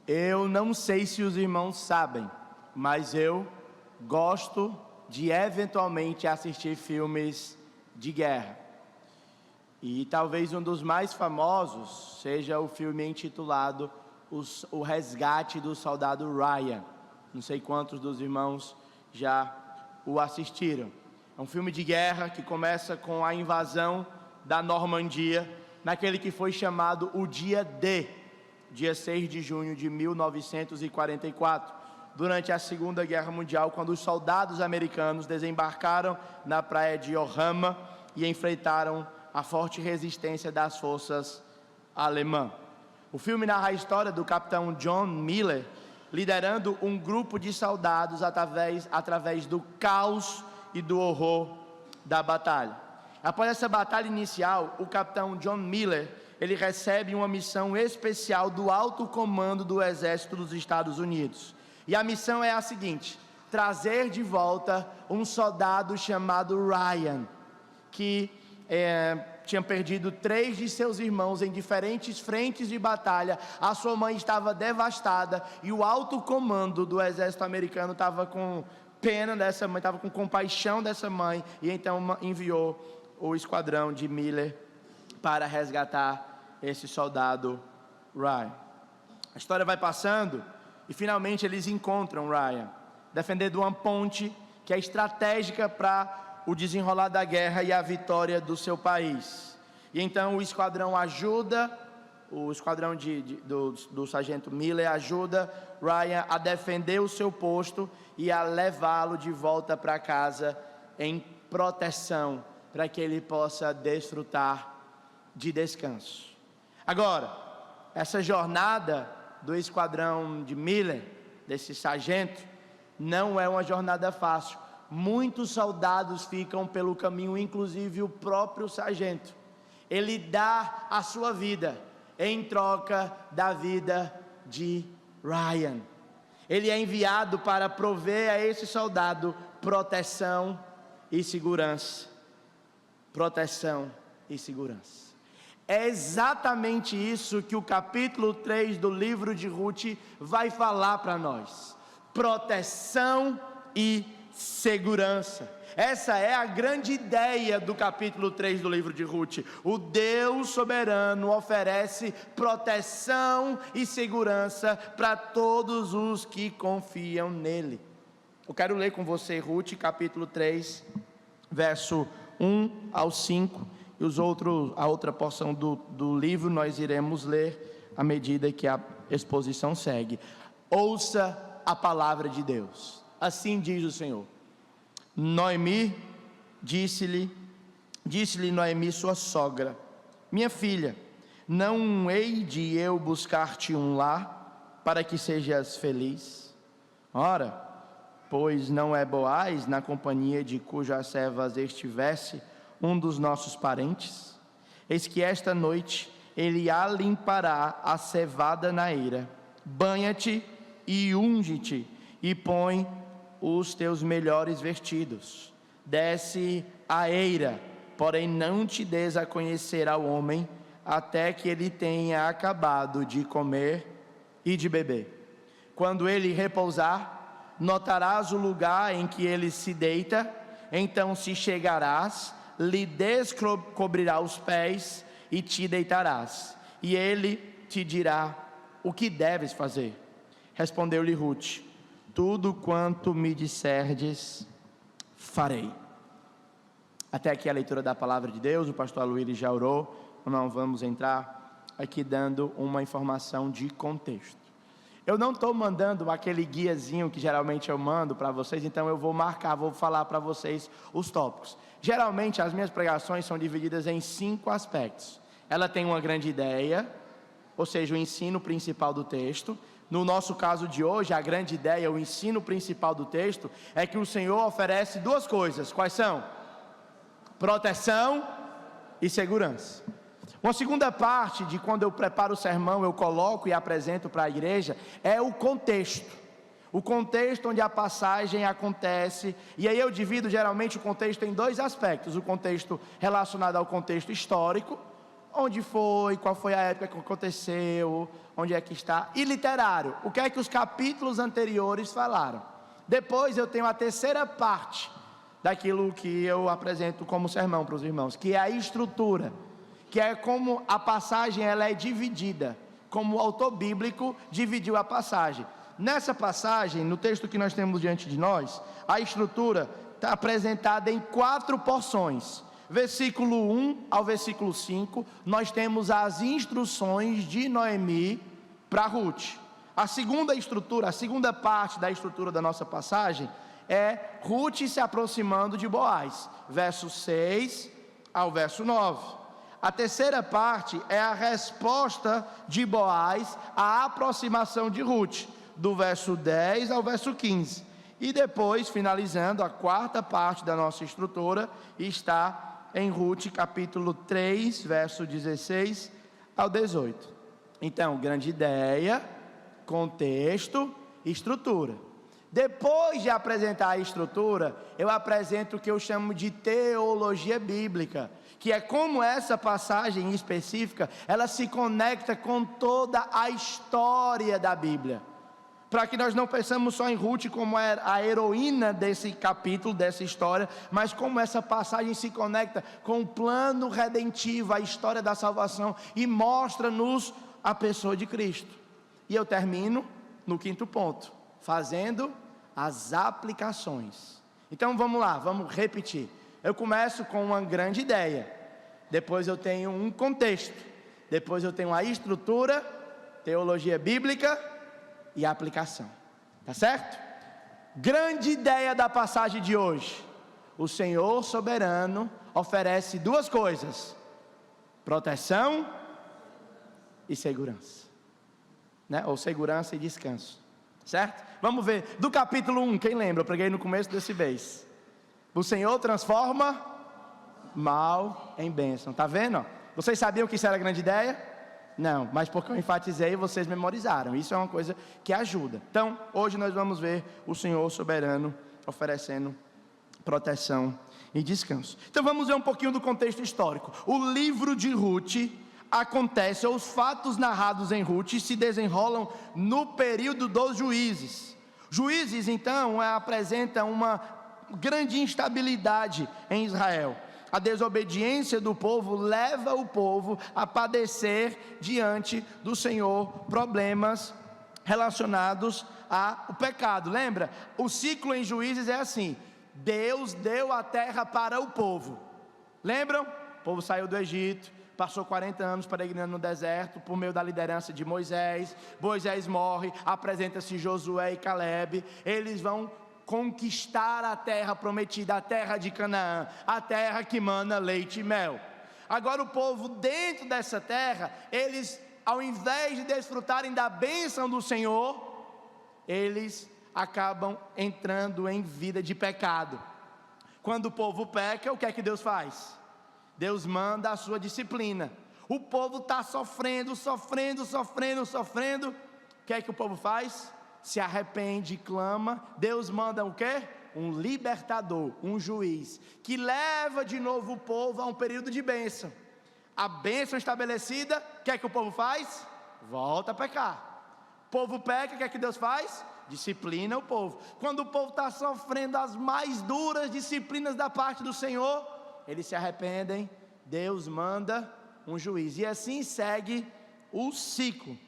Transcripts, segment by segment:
Eu não sei se os irmãos sabem, mas eu gosto de eventualmente assistir filmes de guerra. E talvez um dos mais famosos seja o filme intitulado O Resgate do Soldado Ryan. Não sei quantos dos irmãos já o assistiram. É um filme de guerra que começa com a invasão da Normandia, naquele que foi chamado o Dia D, dia 6 de junho de 1944, durante a Segunda Guerra Mundial, quando os soldados americanos desembarcaram na praia de Yohama e enfrentaram a forte resistência das forças alemãs. O filme narra a história do capitão John Miller, liderando um grupo de soldados através do caos e do horror da batalha. Após essa batalha inicial, o capitão John Miller, ele recebe uma missão especial do alto comando do exército dos Estados Unidos. E a missão é a seguinte: trazer de volta um soldado chamado Ryan, que tinha perdido 3 de seus irmãos em diferentes frentes de batalha. A sua mãe estava devastada e o alto comando do exército americano estava com pena dessa mãe, estava com compaixão dessa mãe, e então enviou o esquadrão de Miller para resgatar esse soldado Ryan. A história vai passando e finalmente eles encontram Ryan, defendendo uma ponte que é estratégica para o desenrolar da guerra e a vitória do seu país. E então o esquadrão ajuda, o esquadrão do sargento Miller ajuda Ryan a defender o seu posto e a levá-lo de volta para casa em proteção, para que ele possa desfrutar de descanso. Agora, essa jornada do esquadrão de Miller, desse sargento, não é uma jornada fácil. Muitos soldados ficam pelo caminho, inclusive o próprio sargento. Ele dá a sua vida em troca da vida de Ryan. Ele é enviado para prover a esse soldado proteção e segurança. Proteção e segurança. É exatamente isso que o capítulo 3 do livro de Ruth vai falar para nós. Proteção e segurança. Essa é a grande ideia do capítulo 3 do livro de Ruth. O Deus soberano oferece proteção e segurança para todos os que confiam nele. Eu quero ler com você Ruth capítulo 3, verso 1 ao 5, e a outra porção do livro nós iremos ler à medida que a exposição segue. Ouça a palavra de Deus. Assim diz o Senhor. Noemi, disse-lhe Noemi sua sogra: minha filha, não hei de eu buscar-te um lar, para que sejas feliz? Ora, pois não é Boaz na companhia de cujas servas estivesse um dos nossos parentes? Eis que esta noite ele alimpará a cevada na eira. Banha-te e unge-te, e põe os teus melhores vestidos. Desce à eira, porém não te des a conhecer ao homem, até que ele tenha acabado de comer e de beber. Quando ele repousar, notarás o lugar em que ele se deita. Então se chegarás, lhe descobrirá os pés e te deitarás, e ele te dirá o que deves fazer. Respondeu-lhe Ruth: tudo quanto me disserdes, farei. Até aqui a leitura da palavra de Deus. O pastor Luiz já orou. Não vamos entrar aqui dando uma informação de contexto. Eu não estou mandando aquele guiazinho que geralmente eu mando para vocês, então eu vou falar para vocês os tópicos. Geralmente as minhas pregações são divididas em 5 aspectos. Ela tem uma grande ideia, ou seja, o ensino principal do texto. No nosso caso de hoje, a grande ideia, o ensino principal do texto, é que o Senhor oferece 2 coisas. Quais são? Proteção e segurança. Uma segunda parte de quando eu preparo o sermão, eu coloco e apresento para a igreja, é o contexto. O contexto onde a passagem acontece. E aí eu divido geralmente o contexto em 2 aspectos. O contexto relacionado ao contexto histórico, onde foi, qual foi a época que aconteceu, onde é que está, e literário, o que é que os capítulos anteriores falaram. Depois eu tenho a terceira parte daquilo que eu apresento como sermão para os irmãos, que é a estrutura, que é como a passagem ela é dividida, como o autor bíblico dividiu a passagem. Nessa passagem, no texto que nós temos diante de nós, a estrutura está apresentada em 4 porções. Versículo 1 ao versículo 5, nós temos as instruções de Noemi para Ruth. A segunda estrutura, a segunda parte da estrutura da nossa passagem é Ruth se aproximando de Boaz, verso 6 ao verso 9. A terceira parte é a resposta de Boaz à aproximação de Ruth, do verso 10 ao verso 15. E depois, finalizando, a quarta parte da nossa estrutura está em Ruth, capítulo 3, verso 16 ao 18. Então, grande ideia, contexto, estrutura. Depois de apresentar a estrutura, eu apresento o que eu chamo de teologia bíblica, que é como essa passagem específica, ela se conecta com toda a história da Bíblia. Para que nós não pensamos só em Ruth como a heroína desse capítulo, dessa história, mas como essa passagem se conecta com o plano redentivo, a história da salvação, e mostra-nos a pessoa de Cristo. E eu termino no 5º ponto, fazendo as aplicações. Então vamos lá, vamos repetir. Eu começo com uma grande ideia, depois eu tenho um contexto, depois eu tenho a estrutura, teologia bíblica e a aplicação, tá certo? Grande ideia da passagem de hoje: o Senhor soberano oferece 2 coisas: proteção e segurança, né? Ou segurança e descanso, certo? Vamos ver, do capítulo 1, quem lembra? Eu preguei no começo desse mês. O Senhor transforma mal em bênção, tá vendo? Vocês sabiam que isso era a grande ideia? Não, mas porque eu enfatizei, vocês memorizaram. Isso é uma coisa que ajuda. Então, hoje nós vamos ver o Senhor soberano oferecendo proteção e descanso. Então vamos ver um pouquinho do contexto histórico. O livro de Ruth acontece, ou os fatos narrados em Ruth se desenrolam no período dos juízes. Juízes, então, apresentam uma grande instabilidade em Israel. A desobediência do povo leva o povo a padecer diante do Senhor problemas relacionados ao pecado. Lembra? O ciclo em Juízes é assim: Deus deu a terra para o povo. Lembram? O povo saiu do Egito, passou 40 anos peregrinando no deserto, por meio da liderança de Moisés. Moisés morre, apresenta-se Josué e Calebe. Eles vão conquistar a terra prometida, a terra de Canaã, a terra que mana leite e mel. Agora o povo dentro dessa terra, eles, ao invés de desfrutarem da bênção do Senhor, eles acabam entrando em vida de pecado. Quando o povo peca, o que é que Deus faz? Deus manda a sua disciplina. O povo está sofrendo. O que é que o povo faz? Se arrepende, clama. Deus manda o quê? Um libertador, um juiz, que leva de novo o povo a um período de bênção. A bênção estabelecida, o que é que o povo faz? Volta a pecar. O povo peca, o que é que Deus faz? Disciplina o povo. Quando o povo está sofrendo as mais duras disciplinas da parte do Senhor, eles se arrependem, Deus manda um juiz, e assim segue o ciclo.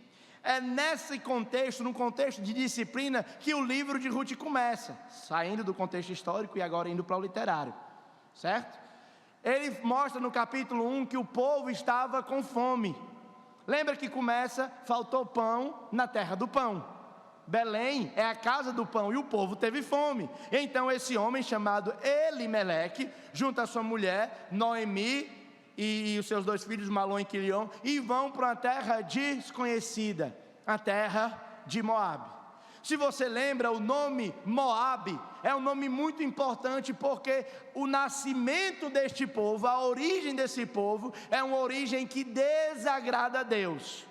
É nesse contexto, no contexto de disciplina, que o livro de Ruth começa, saindo do contexto histórico e agora indo para o literário, certo? Ele mostra no capítulo 1 que o povo estava com fome. Lembra que começa, faltou pão na terra do pão. Belém é a casa do pão e o povo teve fome. Então esse homem chamado Elimeleque, junto à sua mulher Noemi e os seus 2 filhos Malom e Quilion, e vão para uma terra desconhecida, a terra de Moabe. Se você lembra, o nome Moabe é um nome muito importante, porque o nascimento deste povo, a origem desse povo, é uma origem que desagrada a Deus.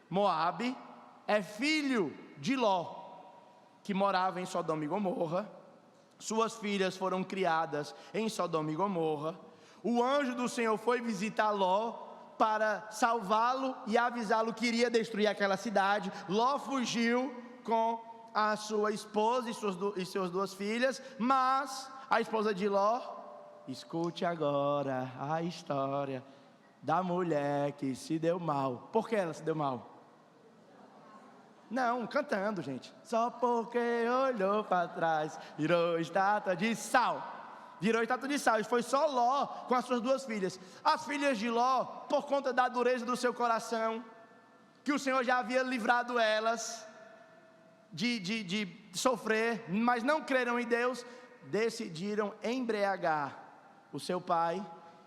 Moabe é filho de Ló, que morava em Sodoma e Gomorra. Suas filhas foram criadas em Sodoma e Gomorra. O anjo do Senhor foi visitar Ló para salvá-lo e avisá-lo que iria destruir aquela cidade. Ló fugiu com a sua esposa e suas 2 filhas, mas a esposa de Ló, escute agora a história da mulher que se deu mal. Por que ela se deu mal? Não, cantando, gente. Só porque olhou para trás, virou estátua de sal. Virou estátua de sal. E foi só Ló com as suas 2 filhas. As filhas de Ló, por conta da dureza do seu coração, que o Senhor já havia livrado elas de sofrer, mas não creram em Deus, decidiram embriagar o seu pai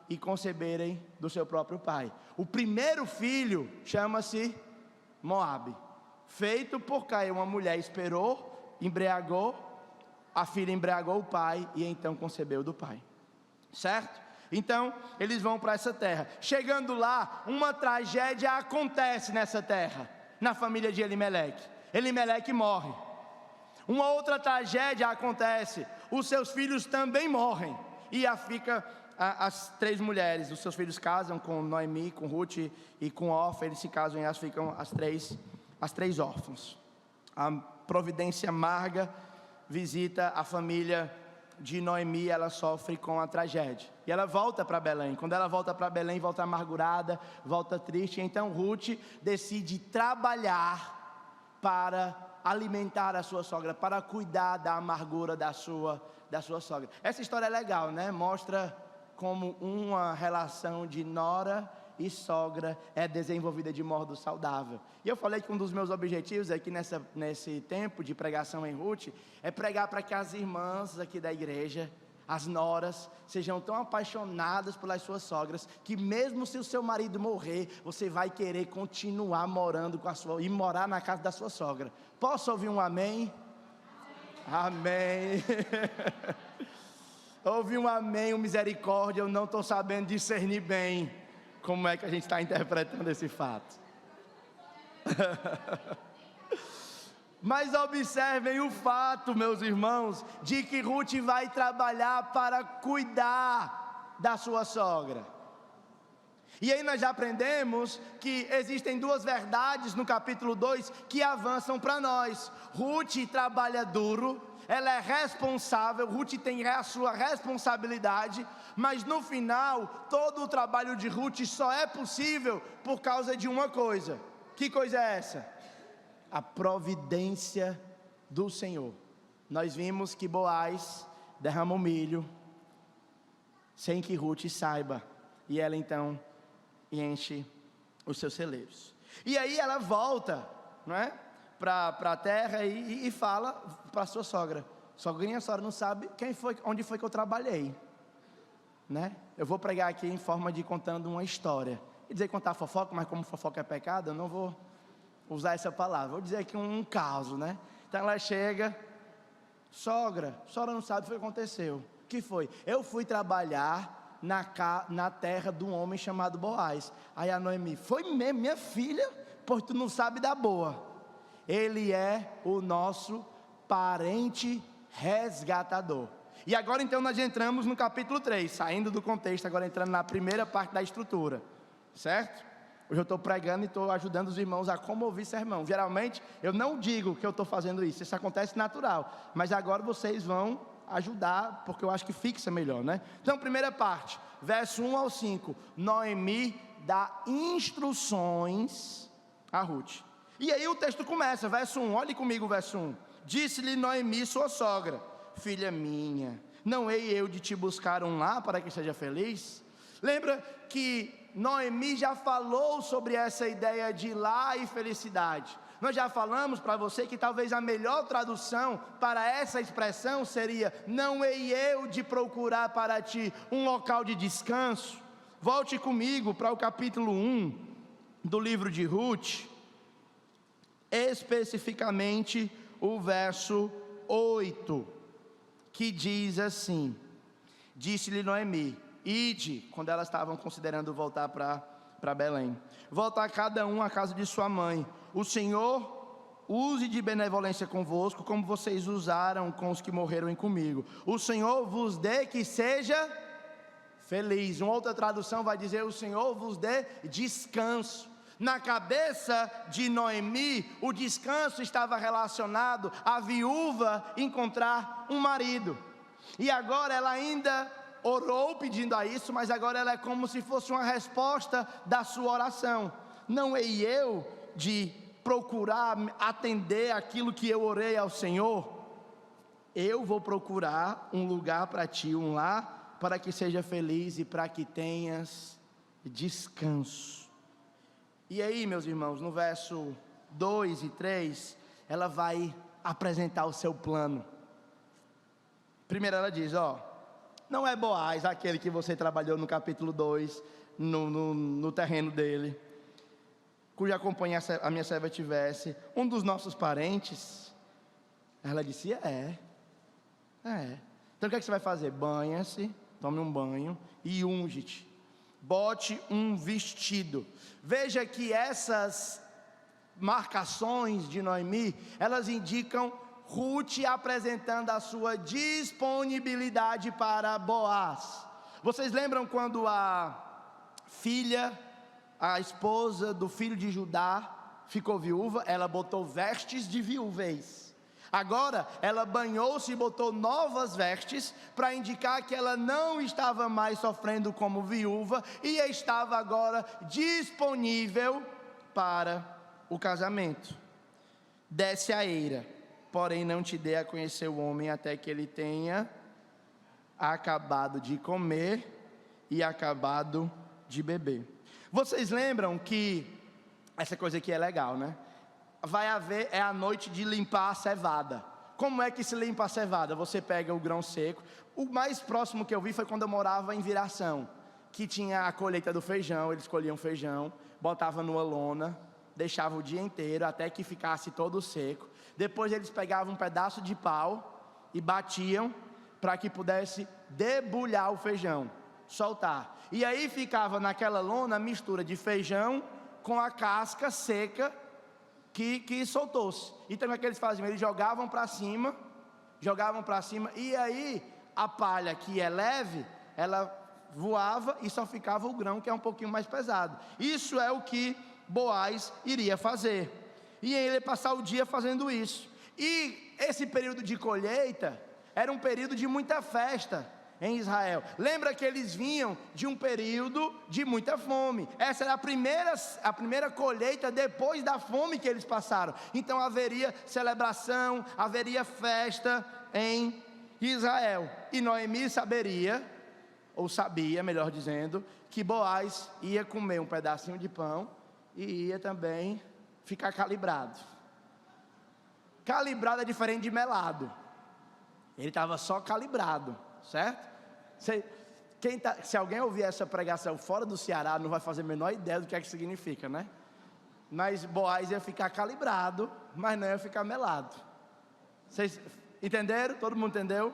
e conceberem do seu próprio pai. O primeiro filho chama-se Moabe, feito por Caim. Uma mulher esperou, embriagou, a filha embriagou o pai e então concebeu do pai, certo? Então eles vão para essa terra. Chegando lá, uma tragédia acontece nessa terra, na família de Elimeleque. Elimeleque morre. Uma outra tragédia acontece, os seus filhos também morrem, e as 3 mulheres, os seus filhos casam com Noemi, com Ruth e com Orfa. Eles se casam e elas ficam as três órfãos. A providência amarga visita a família de Noemi. Ela sofre com a tragédia e ela volta para Belém. Quando ela volta para Belém, volta amargurada, volta triste. Então Ruth decide trabalhar para alimentar a sua sogra, para cuidar da amargura da sua sogra. Essa história é legal, né? Mostra como uma relação de nora e sogra é desenvolvida de modo saudável. E eu falei que um dos meus objetivos aqui nesse tempo de pregação em Ruth é pregar para que as irmãs aqui da igreja, as noras, sejam tão apaixonadas pelas suas sogras, que mesmo se o seu marido morrer, você vai querer continuar morando e morar na casa da sua sogra. Posso ouvir um amém? Amém. Ouvi um amém, um misericórdia. Eu não estou sabendo discernir bem como é que a gente está interpretando esse fato. Mas observem o fato, meus irmãos, de que Ruth vai trabalhar para cuidar da sua sogra. E aí nós já aprendemos que existem 2 verdades no capítulo 2 que avançam para nós. Ruth trabalha duro, ela é responsável, Ruth tem a sua responsabilidade, mas no final, todo o trabalho de Ruth só é possível por causa de uma coisa. Que coisa é essa? A providência do Senhor. Nós vimos que Boaz derramou milho sem que Ruth saiba, e ela então enche os seus celeiros. E aí ela volta, não é, para a terra e fala para a sua sogra: sogrinha, a senhora não sabe onde foi que eu trabalhei, né? Eu vou pregar aqui em forma de contando uma história. E dizer contar fofoca, mas como fofoca é pecado, eu não vou usar essa palavra. Vou dizer aqui um caso, né? Então ela chega: sogra, a senhora não sabe o que aconteceu. O que foi? Eu fui trabalhar na terra de um homem chamado Boaz. Aí a Noemi: foi mesmo, minha filha? Pois tu não sabe da boa. Ele é o nosso parente resgatador. E agora então nós entramos no capítulo 3, saindo do contexto, agora entrando na primeira parte da estrutura, certo? Hoje eu estou pregando e estou ajudando os irmãos a como ouvir sermão. Geralmente eu não digo que eu estou fazendo isso acontece natural, mas agora vocês vão ajudar, porque eu acho que fixa melhor, né? Então, primeira parte, verso 1 ao 5, Noemi dá instruções a Ruth. E aí o texto começa, verso 1, olhe comigo o verso 1. Disse-lhe Noemi, sua sogra: filha minha, não hei eu de te buscar um lar para que seja feliz? Lembra que Noemi já falou sobre essa ideia de lar e felicidade. Nós já falamos para você que talvez a melhor tradução para essa expressão seria: não hei eu de procurar para ti um local de descanso. Volte comigo para o capítulo 1 do livro de Ruth, especificamente o verso 8, que diz assim: disse-lhe Noemi, ide, quando elas estavam considerando voltar para Belém, voltar cada um à casa de sua mãe. O Senhor use de benevolência convosco, como vocês usaram com os que morreram comigo. O Senhor vos dê que seja feliz. Uma outra tradução vai dizer: o Senhor vos dê descanso. Na cabeça de Noemi, o descanso estava relacionado à viúva encontrar um marido. E agora ela ainda orou pedindo a isso, mas agora ela é como se fosse uma resposta da sua oração. Não hei eu de procurar atender aquilo que eu orei ao Senhor? Eu vou procurar um lugar para ti, um lar, para que seja feliz e para que tenhas descanso. E aí, meus irmãos, no verso 2 e 3, ela vai apresentar o seu plano. Primeiro ela diz, não é Boaz, aquele que você trabalhou no capítulo 2, no terreno dele, cuja companhia a minha serva tivesse, um dos nossos parentes? Ela disse, Então o que é que você vai fazer? Banha-se, tome um banho e unge-te. Bote um vestido. Veja que essas marcações de Noemi, elas indicam Ruth apresentando a sua disponibilidade para Boaz. Vocês lembram quando a esposa do filho de Judá ficou viúva? Ela botou vestes de viuvez. Agora ela banhou-se e botou novas vestes para indicar que ela não estava mais sofrendo como viúva e estava agora disponível para o casamento. Desce a eira, porém não te dê a conhecer o homem até que ele tenha acabado de comer e acabado de beber. Vocês lembram que essa coisa aqui é legal, né? Vai haver, a noite de limpar a cevada. Como é que se limpa a cevada? Você pega o grão seco. O mais próximo que eu vi foi quando eu morava em Viração, que tinha a colheita do feijão. Eles colhiam feijão, botavam numa lona, deixavam o dia inteiro até que ficasse todo seco. Depois eles pegavam um pedaço de pau e batiam para que pudesse debulhar o feijão, soltar. E aí ficava naquela lona a mistura de feijão com a casca seca que soltou-se. Então o que eles faziam? Eles jogavam para cima, e aí a palha, que é leve, ela voava e só ficava o grão, que é um pouquinho mais pesado. Isso é o que Boaz iria fazer, e ele ia passar o dia fazendo isso. E esse período de colheita era um período de muita festa em Israel. Lembra que eles vinham de um período de muita fome. Essa era a primeira colheita depois da fome que eles passaram. Então haveria celebração, haveria festa em Israel. E Noemi sabia, melhor dizendo, que Boaz ia comer um pedacinho de pão e ia também ficar calibrado. Calibrado é diferente de melado. Ele estava só calibrado, certo? Se alguém ouvir essa pregação fora do Ceará, não vai fazer a menor ideia do que é que significa, né? Mas Boaz ia ficar calibrado, mas não ia ficar melado. Vocês entenderam? Todo mundo entendeu?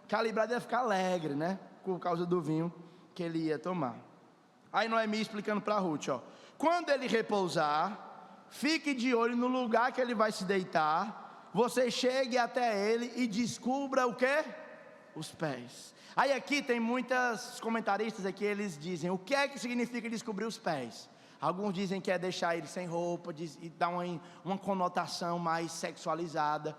Calibrado ia ficar alegre, né? Por causa do vinho que ele ia tomar. Aí Noemi explicando para Ruth, quando ele repousar, fique de olho no lugar que ele vai se deitar. Você chegue até ele e descubra o quê? Os pés. Aí aqui tem muitos comentaristas aqui, eles dizem, o que é que significa descobrir os pés? Alguns dizem que é deixar ele sem roupa, e dar uma conotação mais sexualizada.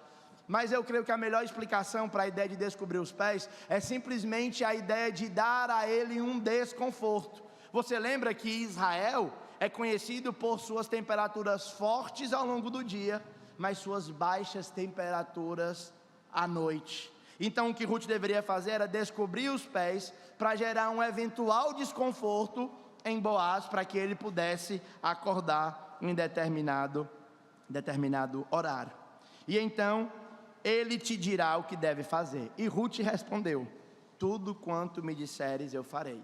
Mas eu creio que a melhor explicação para a ideia de descobrir os pés é simplesmente a ideia de dar a ele um desconforto. Você lembra que Israel é conhecido por suas temperaturas fortes ao longo do dia, mas suas baixas temperaturas à noite. Então o que Ruth deveria fazer era descobrir os pés para gerar um eventual desconforto em Boaz, para que ele pudesse acordar em determinado horário. E então ele te dirá o que deve fazer. E Ruth respondeu, tudo quanto me disseres eu farei.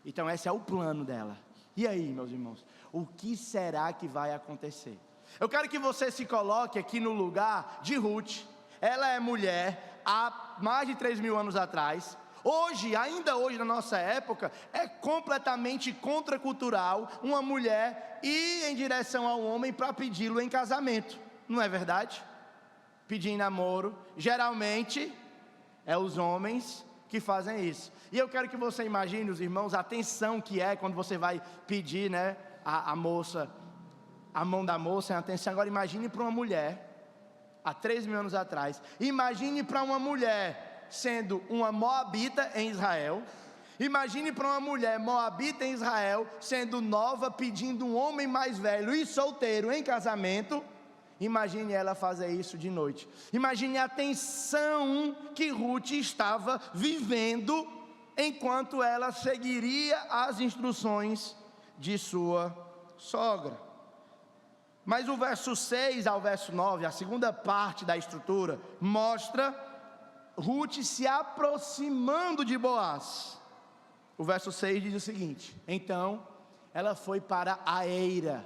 Então esse é o plano dela. E aí, meus irmãos, o que será que vai acontecer? Eu quero que você se coloque aqui no lugar de Ruth. Ela é mulher há mais de 3.000 anos atrás. Ainda hoje na nossa época, é completamente contracultural uma mulher ir em direção ao homem para pedi-lo em casamento. Não é verdade? Pedir em namoro, geralmente, é os homens que fazem isso. E eu quero que você imagine, os irmãos, a tensão que é quando você vai pedir, né, a moça, a mão da moça, é uma tensão. Agora imagine para uma mulher, há 3.000 anos atrás, imagine para uma mulher sendo uma moabita em Israel. Imagine para uma mulher moabita em Israel, sendo nova, pedindo um homem mais velho e solteiro em casamento. Imagine ela fazer isso de noite. Imagine a tensão que Ruth estava vivendo, enquanto ela seguiria as instruções de sua sogra. Mas o verso 6 ao verso 9, a segunda parte da estrutura, mostra Ruth se aproximando de Boaz. O verso 6 diz o seguinte: então ela foi para a eira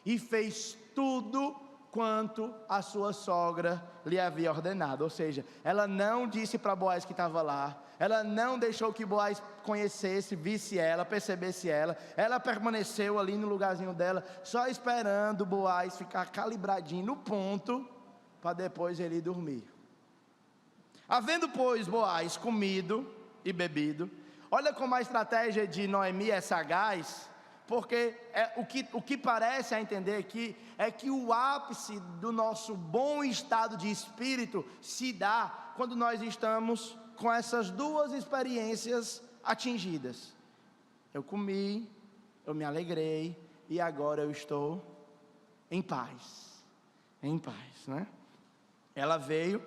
e fez tudo quanto a sua sogra lhe havia ordenado. Ou seja, ela não disse para Boaz que estava lá, ela não deixou que Boaz conhecesse, visse ela, percebesse ela. Ela permaneceu ali no lugarzinho dela, só esperando Boaz ficar calibradinho no ponto, para depois ele ir dormir. Havendo, pois, Boaz comido e bebido, olha como a estratégia de Noemi é sagaz, porque o que parece a entender aqui é que o ápice do nosso bom estado de espírito se dá quando nós estamos com essas duas experiências atingidas. Eu comi, eu me alegrei e agora eu estou em paz, né? Ela veio,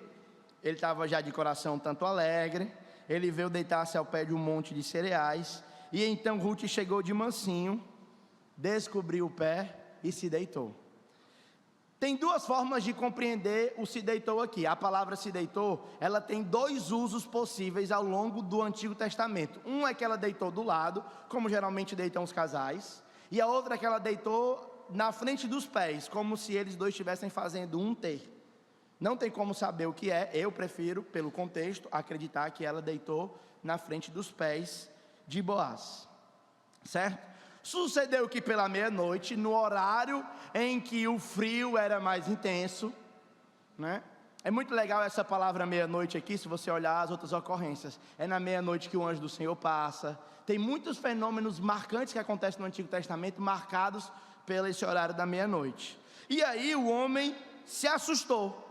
ele estava já de coração tanto alegre, ele veio deitar-se ao pé de um monte de cereais, e então Ruth chegou de mansinho, descobriu o pé e se deitou. Tem duas formas de compreender o se deitou aqui. A palavra se deitou, ela tem dois usos possíveis ao longo do Antigo Testamento. Um é que ela deitou do lado, como geralmente deitam os casais, e a outra é que ela deitou na frente dos pés, como se eles dois estivessem fazendo um T. Não tem como saber o que é, eu prefiro, pelo contexto, acreditar que ela deitou na frente dos pés de Boaz, certo? Sucedeu que pela meia-noite, no horário em que o frio era mais intenso, né? É muito legal essa palavra meia-noite aqui, se você olhar as outras ocorrências. É na meia-noite que o anjo do Senhor passa. Tem muitos fenômenos marcantes que acontecem no Antigo Testamento, marcados pelo esse horário da meia-noite. E aí o homem se assustou.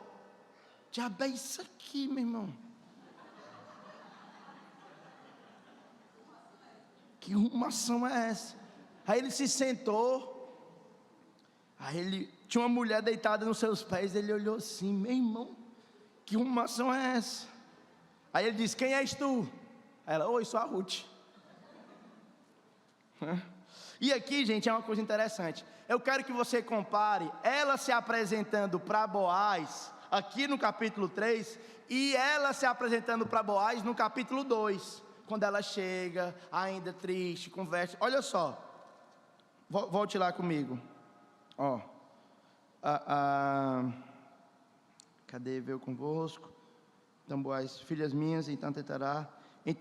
Diabo, é isso aqui, meu irmão. Que arrumação é essa? Aí ele se sentou, aí ele tinha uma mulher deitada nos seus pés, ele olhou assim: meu irmão, que arrumação é essa? Aí ele disse: quem és tu? Ela: oi, sou a Ruth. E aqui, gente, é uma coisa interessante. Eu quero que você compare ela se apresentando para Boaz aqui no capítulo 3 e ela se apresentando para Boaz no capítulo 2, quando ela chega, ainda triste, conversa. Olha só, volte lá comigo. Ó, cadê? Veio convosco. Então, Boaz: filhas minhas, então tentará.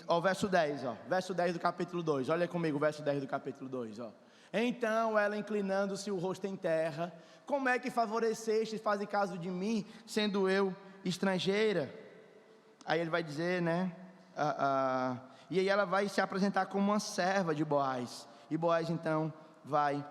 Ó, verso 10, ó, verso 10 do capítulo 2. Olha comigo o verso 10 do capítulo 2, ó. Então ela, inclinando-se o rosto em terra: como é que favoreceste, fazem caso de mim, sendo eu estrangeira? Aí ele vai dizer, né? E aí ela vai se apresentar como uma serva de Boaz. E Boaz então vai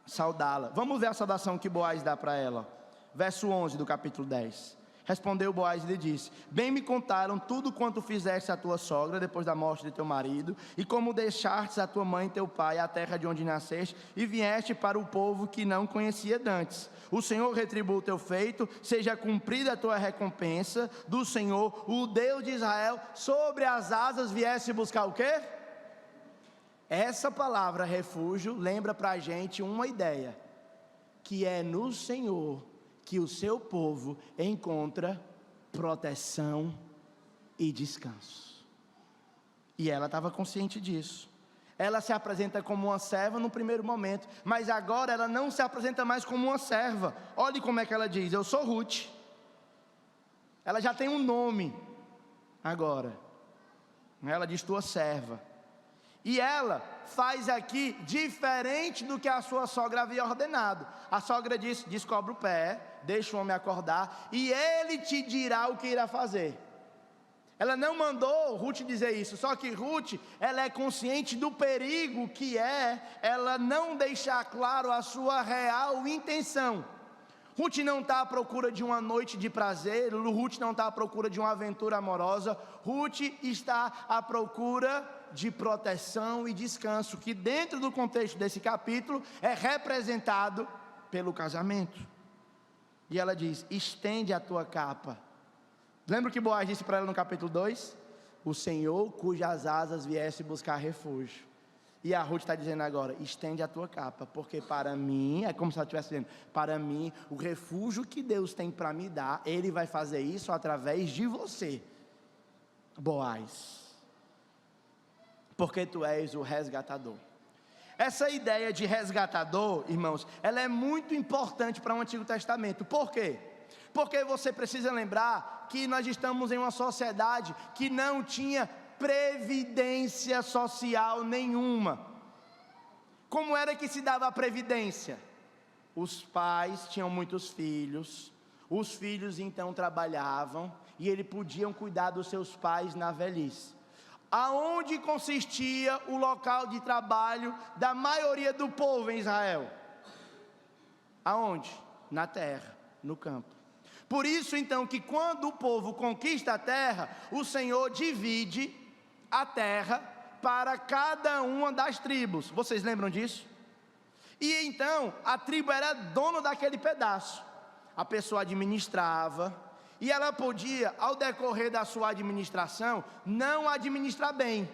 saudá-la. Vamos ver a saudação que Boaz dá para ela. Verso 11 do capítulo 10. Respondeu Boaz e lhe disse: bem me contaram tudo quanto fizeste a tua sogra depois da morte de teu marido, e como deixastes a tua mãe e teu pai a terra de onde nasceste, e vieste para o povo que não conhecia dantes. O Senhor retribua o teu feito, seja cumprida a tua recompensa do Senhor, o Deus de Israel, sobre as asas viesse buscar o quê? Essa palavra refúgio lembra para a gente uma ideia, que é no Senhor que o seu povo encontra proteção e descanso. E ela estava consciente disso. Ela se apresenta como uma serva no primeiro momento, mas agora ela não se apresenta mais como uma serva. Olhe como é que ela diz: eu sou Ruth. Ela já tem um nome agora. Ela diz: tua serva. E ela faz aqui diferente do que a sua sogra havia ordenado. A sogra disse: descobre o pé, deixa o homem acordar, e ele te dirá o que irá fazer. Ela não mandou Ruth dizer isso, só que Ruth, ela é consciente do perigo que é ela não deixar claro a sua real intenção. Ruth não está à procura de uma noite de prazer, Ruth não está à procura de uma aventura amorosa, Ruth está à procura de proteção e descanso, que dentro do contexto desse capítulo é representado pelo casamento. E ela diz: estende a tua capa. Lembra o que Boaz disse para ela no capítulo 2? O Senhor cujas asas viesse buscar refúgio. E a Ruth está dizendo agora: estende a tua capa, porque para mim, é como se ela estivesse dizendo, para mim, o refúgio que Deus tem para me dar, Ele vai fazer isso através de você, Boaz, porque tu és o resgatador. Essa ideia de resgatador, irmãos, ela é muito importante para o Antigo Testamento. Por quê? Porque você precisa lembrar que nós estamos em uma sociedade que não tinha previdência social nenhuma. Como era que se dava a previdência? Os pais tinham muitos filhos, os filhos então trabalhavam e eles podiam cuidar dos seus pais na velhice. Aonde consistia o local de trabalho da maioria do povo em Israel? Aonde? Na terra, no campo. Por isso então que quando o povo conquista a terra, o Senhor divide a terra para cada uma das tribos. Vocês lembram disso? E então a tribo era dono daquele pedaço. A pessoa administrava, e ela podia, ao decorrer da sua administração, não administrar bem.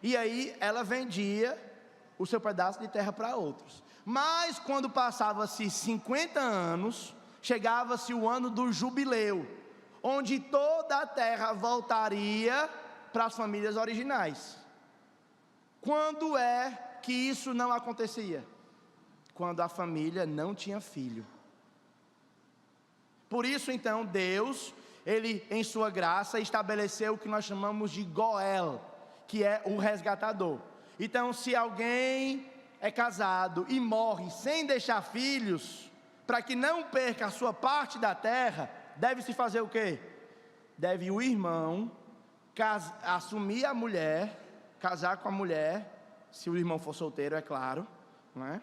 E aí ela vendia o seu pedaço de terra para outros. Mas quando passava-se 50 anos, chegava-se o ano do jubileu, onde toda a terra voltaria para as famílias originais. Quando é que isso não acontecia? Quando a família não tinha filho. Por isso então Deus, Ele em sua graça estabeleceu o que nós chamamos de Goel, que é o resgatador. Então se alguém é casado e morre sem deixar filhos, para que não perca a sua parte da terra, deve-se fazer o quê? Deve o irmão assumir a mulher, casar com a mulher, se o irmão for solteiro, é claro, não é?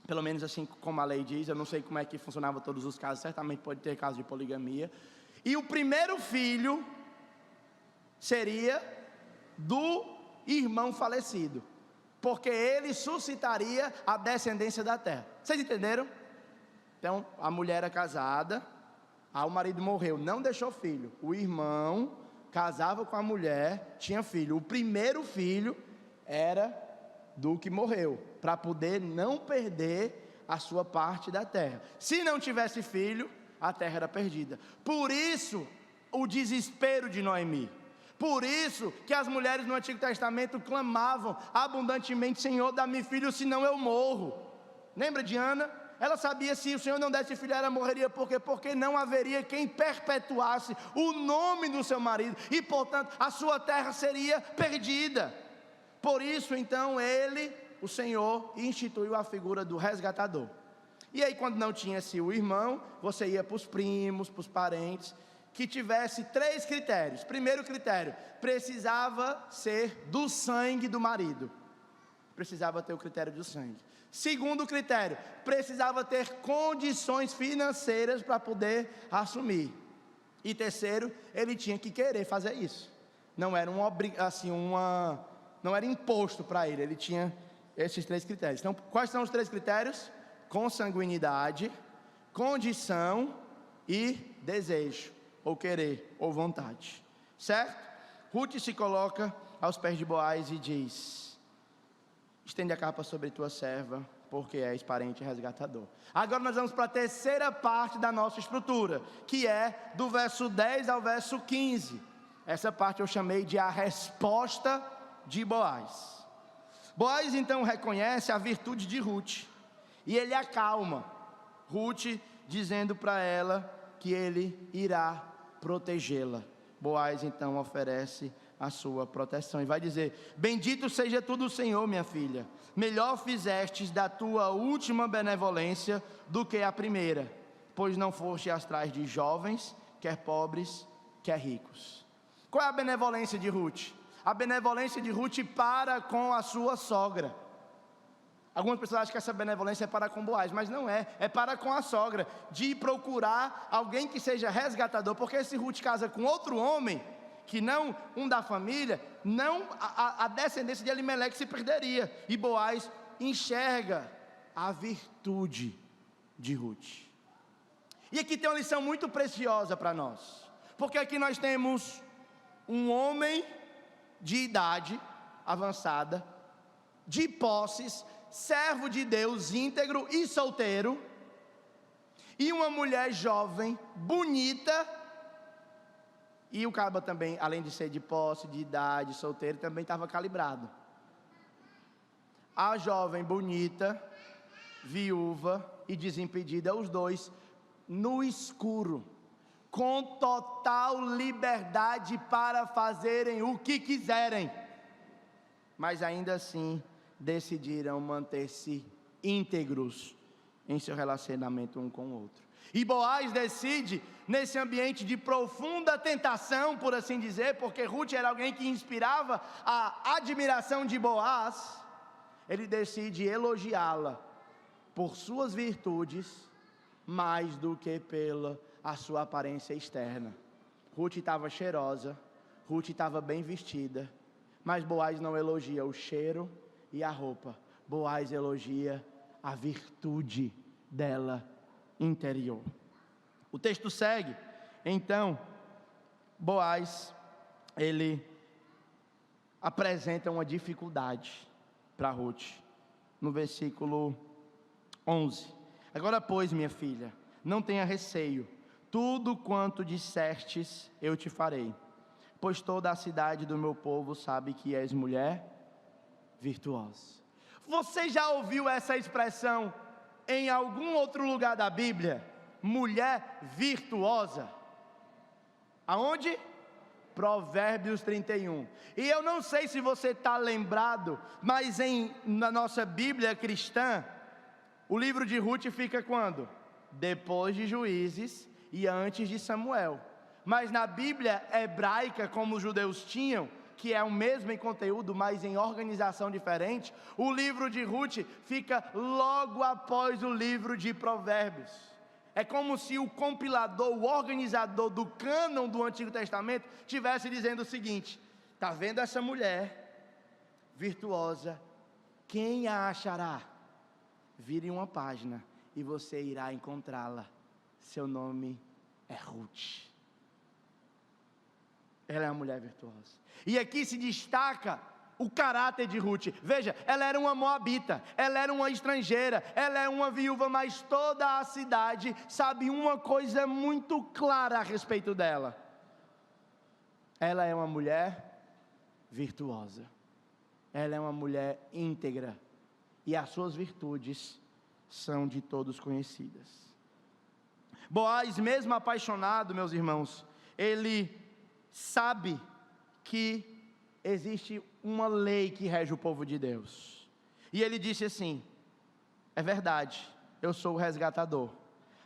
Pelo menos assim como a lei diz. Eu não sei como é que funcionava todos os casos, certamente pode ter casos de poligamia. E o primeiro filho seria do irmão falecido, porque ele suscitaria a descendência da terra. Vocês entenderam? Então a mulher era casada, o marido morreu, não deixou filho, o irmão casava com a mulher, tinha filho. O primeiro filho era do que morreu, para poder não perder a sua parte da terra. Se não tivesse filho, a terra era perdida. Por isso o desespero de Noemi. Por isso que as mulheres no Antigo Testamento clamavam abundantemente: Senhor, dá-me filho, senão eu morro. Lembra de Ana? Ela sabia, se o Senhor não desse filho, ela morreria. Por quê? Porque não haveria quem perpetuasse o nome do seu marido, e portanto a sua terra seria perdida. Por isso então ele, o Senhor, instituiu a figura do resgatador. E aí quando não tinha-se o irmão, você ia para os primos, para os parentes, que tivesse 3 critérios. Primeiro critério: precisava ser do sangue do marido. Precisava ter o critério do sangue. Segundo critério: precisava ter condições financeiras para poder assumir. E terceiro, ele tinha que querer fazer isso. Não era não era imposto para ele. Ele tinha esses 3 critérios. Então, quais são os 3 critérios? Consanguinidade, condição e desejo, ou querer, ou vontade. Certo? Ruth se coloca aos pés de Boaz e diz: estende a capa sobre tua serva, porque és parente resgatador. Agora nós vamos para a terceira parte da nossa estrutura, que é do verso 10 ao verso 15. Essa parte eu chamei de a resposta de Boaz. Boaz então reconhece a virtude de Ruth, e ele acalma Ruth, dizendo para ela que ele irá protegê-la. Boaz então oferece a sua proteção e vai dizer: bendito seja tu do Senhor, minha filha, melhor fizestes da tua última benevolência do que a primeira, pois não foste atrás de jovens, quer pobres, quer ricos. Qual é a benevolência de Ruth? A benevolência de Ruth para com a sua sogra. Algumas pessoas acham que essa benevolência é para com Boaz, mas não é, é para com a sogra, de procurar alguém que seja resgatador, porque se Ruth casa com outro homem, que não um da família, não a descendência de Elimeleque se perderia, e Boaz enxerga a virtude de Ruth. E aqui tem uma lição muito preciosa para nós, porque aqui nós temos um homem de idade avançada, de posses, servo de Deus, íntegro e solteiro, e uma mulher jovem, bonita, e o caba também, além de ser de posse, de idade, solteiro, também estava calibrado. A jovem bonita, viúva e desimpedida, os dois no escuro, com total liberdade para fazerem o que quiserem, mas ainda assim decidiram manter-se íntegros em seu relacionamento um com o outro. E Boaz decide, nesse ambiente de profunda tentação, por assim dizer, porque Ruth era alguém que inspirava a admiração de Boaz, ele decide elogiá-la por suas virtudes, mais do que pela a sua aparência externa. Ruth estava cheirosa, Ruth estava bem vestida, mas Boaz não elogia o cheiro e a roupa. Boaz elogia a virtude dela interior. O texto segue. Então Boaz, ele apresenta uma dificuldade para Ruth, no versículo 11. Agora pois, minha filha, não tenha receio, tudo quanto dissestes eu te farei, pois toda a cidade do meu povo sabe que és mulher virtuosa. Você já ouviu essa expressão em algum outro lugar da Bíblia? Mulher virtuosa. Aonde? Provérbios 31. E eu não sei se você está lembrado, mas na nossa Bíblia cristã, o livro de Ruth fica quando? Depois de Juízes e antes de Samuel. Mas na Bíblia hebraica, como os judeus tinham, que é o mesmo em conteúdo, mas em organização diferente, o livro de Ruth fica logo após o livro de Provérbios. É como se o compilador, o organizador do cânon do Antigo Testamento estivesse dizendo o seguinte: está vendo essa mulher virtuosa? Quem a achará? Vire uma página e você irá encontrá-la. Seu nome é Ruth. Ela é uma mulher virtuosa. E aqui se destaca o caráter de Ruth. Veja, ela era uma moabita, ela era uma estrangeira, ela é uma viúva, mas toda a cidade sabe uma coisa muito clara a respeito dela: ela é uma mulher virtuosa, ela é uma mulher íntegra, e as suas virtudes são de todos conhecidas. Boaz, mesmo apaixonado, meus irmãos, ele sabe que existe uma lei que rege o povo de Deus, e ele disse assim: é verdade, eu sou o resgatador,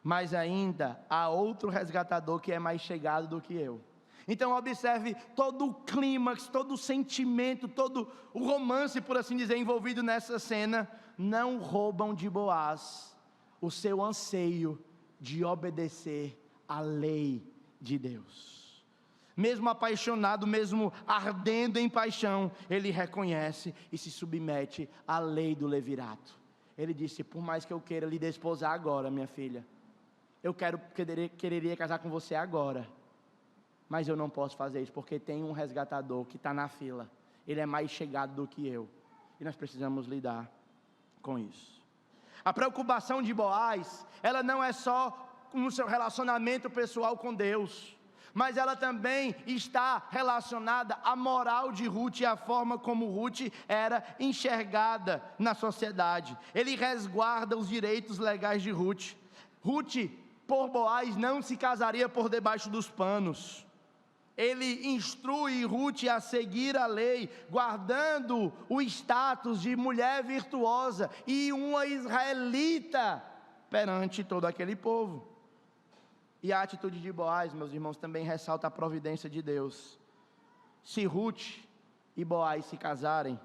mas ainda há outro resgatador que é mais chegado do que eu. Então observe todo o clímax, todo o sentimento, todo o romance, por assim dizer, envolvido nessa cena. Não roubam de Boaz o seu anseio de obedecer à lei de Deus. Mesmo apaixonado, mesmo ardendo em paixão, ele reconhece e se submete à lei do levirato. Ele disse: por mais que eu queira lhe desposar agora, minha filha, eu quereria casar com você agora, mas eu não posso fazer isso, porque tem um resgatador que está na fila, ele é mais chegado do que eu, e nós precisamos lidar com isso. A preocupação de Boaz, ela não é só no seu relacionamento pessoal com Deus, mas ela também está relacionada à moral de Ruth e à forma como Ruth era enxergada na sociedade. Ele resguarda os direitos legais de Ruth. Ruth, por Boaz, não se casaria por debaixo dos panos. Ele instrui Ruth a seguir a lei, guardando o status de mulher virtuosa e uma israelita perante todo aquele povo. E a atitude de Boaz, meus irmãos, também ressalta a providência de Deus. Se Ruth e Boaz se casarem,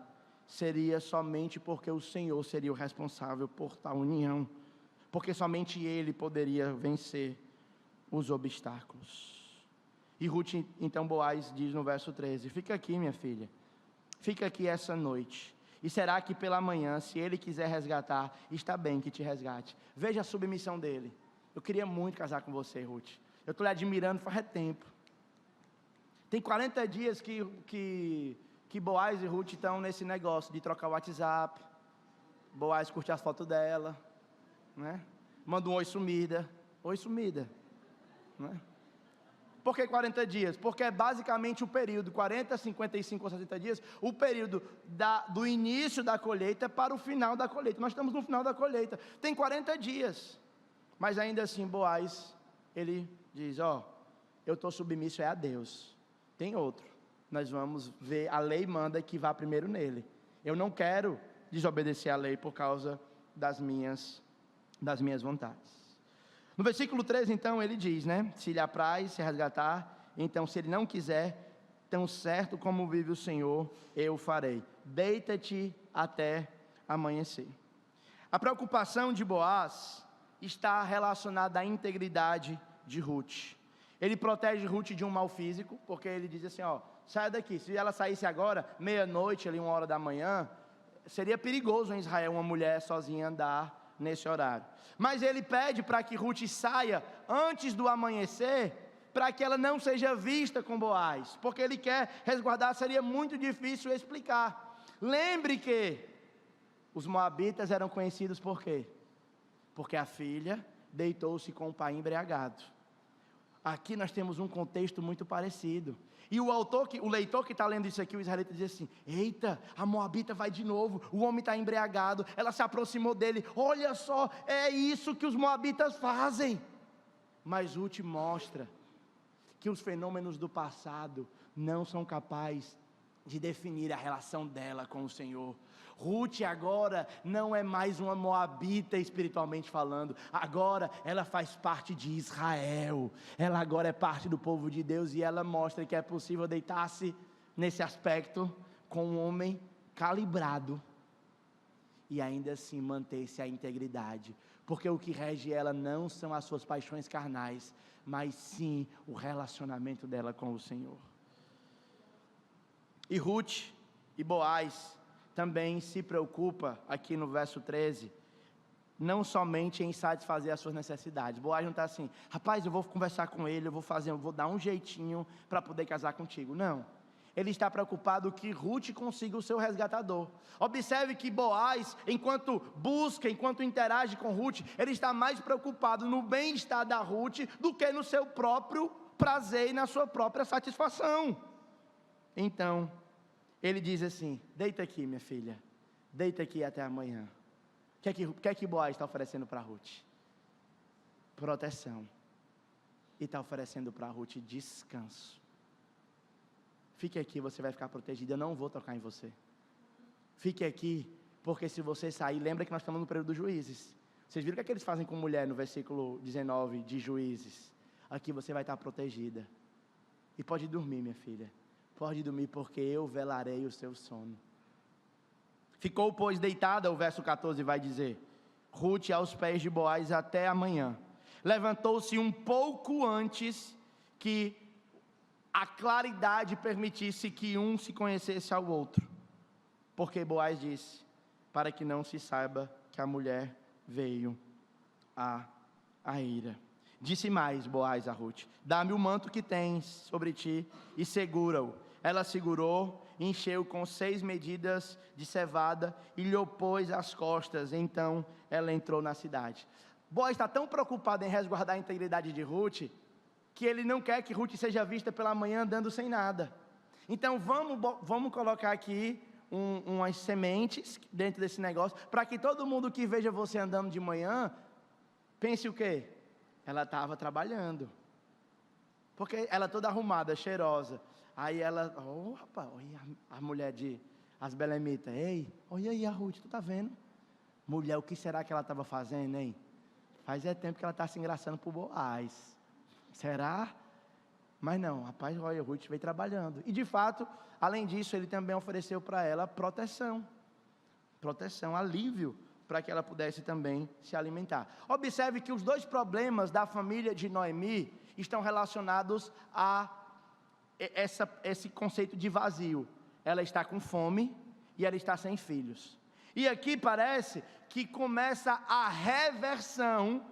seria somente porque o Senhor seria o responsável por tal união, porque somente Ele poderia vencer os obstáculos. E Ruth, então Boaz diz no verso 13: fica aqui, minha filha, fica aqui essa noite, e será que pela manhã, se Ele quiser resgatar, está bem que te resgate. Veja a submissão dele. Eu queria muito casar com você, Ruth, eu estou lhe admirando faz tempo. Tem 40 dias que Boaz e Ruth estão nesse negócio de trocar o WhatsApp. Boaz curte as fotos dela, né? Manda um oi sumida, né? Por que 40 dias? Porque é basicamente o período, 40, 55 ou 60 dias, o período do início da colheita para o final da colheita. Nós estamos no final da colheita, tem 40 dias, mas ainda assim Boaz, ele diz, eu estou submisso a Deus, tem outro, nós vamos ver, a lei manda que vá primeiro nele, eu não quero desobedecer a lei por causa das minhas vontades. No versículo 13 então ele diz, né, se lhe apraz se resgatar, então se ele não quiser, tão certo como vive o Senhor, eu o farei, deita-te até amanhecer. A preocupação de Boaz está relacionada à integridade de Ruth. Ele protege Ruth de um mal físico, porque ele diz assim, saia daqui, se ela saísse agora, meia-noite, ali 1h da manhã, seria perigoso em Israel uma mulher sozinha andar nesse horário. Mas ele pede para que Ruth saia antes do amanhecer, para que ela não seja vista com Boaz, porque ele quer resguardar, seria muito difícil explicar. Lembre que os moabitas eram conhecidos por quê? Porque a filha deitou-se com o pai embriagado. Aqui nós temos um contexto muito parecido. E o leitor que está lendo isso aqui, o israelita diz assim, eita, a moabita vai de novo, o homem está embriagado, ela se aproximou dele, olha só, é isso que os moabitas fazem. Mas Ruth mostra que os fenômenos do passado não são capazes de definir a relação dela com o Senhor. Ruth agora não é mais uma moabita espiritualmente falando, agora ela faz parte de Israel, ela agora é parte do povo de Deus, e ela mostra que é possível deitar-se nesse aspecto com um homem calibrado e ainda assim manter-se a integridade, porque o que rege ela não são as suas paixões carnais, mas sim o relacionamento dela com o Senhor. E Ruth e Boaz também se preocupa, aqui no verso 13, não somente em satisfazer as suas necessidades. Boaz não está assim, rapaz, eu vou conversar com ele, eu vou dar um jeitinho para poder casar contigo. Não, ele está preocupado que Ruth consiga o seu resgatador. Observe que Boaz, enquanto busca, enquanto interage com Ruth, ele está mais preocupado no bem-estar da Ruth do que no seu próprio prazer e na sua própria satisfação. Então, ele diz assim, deita aqui, minha filha, deita aqui até amanhã. O que é que Boaz está oferecendo para Ruth? Proteção. E está oferecendo para Ruth descanso. Fique aqui, você vai ficar protegida, eu não vou tocar em você. Fique aqui, porque se você sair, lembra que nós estamos no período dos juízes. Vocês viram o que eles fazem com mulher no versículo 19 de Juízes? Aqui você vai estar protegida. E pode dormir, minha filha. Pode dormir, porque eu velarei o seu sono. Ficou, pois, deitada, o verso 14 vai dizer, Ruth aos pés de Boaz até amanhã. Levantou-se um pouco antes que a claridade permitisse que um se conhecesse ao outro. Porque Boaz disse, para que não se saiba que a mulher veio à ira. Disse mais Boaz a Ruth, dá-me o manto que tens sobre ti e segura-o. Ela segurou, encheu com 6 medidas de cevada e lhe opôs as costas. Então ela entrou na cidade. Boaz está tão preocupado em resguardar a integridade de Ruth, que ele não quer que Ruth seja vista pela manhã andando sem nada. Então vamos colocar aqui umas sementes dentro desse negócio, para que todo mundo que veja você andando de manhã, pense o quê? Ela estava trabalhando, porque ela toda arrumada, cheirosa, aí ela, rapaz, olha a mulher as belemitas, ei, olha aí a Ruth, tu tá vendo? Mulher, o que será que ela estava fazendo, hein? Faz tempo que ela está se engraçando por Boaz, será? Mas não, rapaz, olha, Ruth veio trabalhando. E de fato, além disso, ele também ofereceu para ela proteção, alívio, para que ela pudesse também se alimentar. Observe que os dois problemas da família de Noemi estão relacionados a esse conceito de vazio. Ela está com fome e ela está sem filhos. E aqui parece que começa a reversão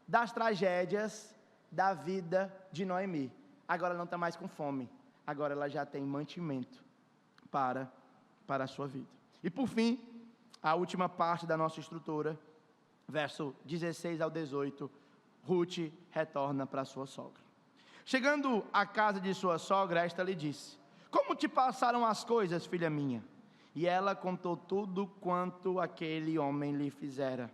das tragédias da vida de Noemi. Agora ela não está mais com fome, agora ela já tem mantimento para a sua vida. E por fim, a última parte da nossa estrutura, verso 16 ao 18, Ruth retorna para sua sogra. Chegando à casa de sua sogra, esta lhe disse: como te passaram as coisas, filha minha? E ela contou tudo quanto aquele homem lhe fizera.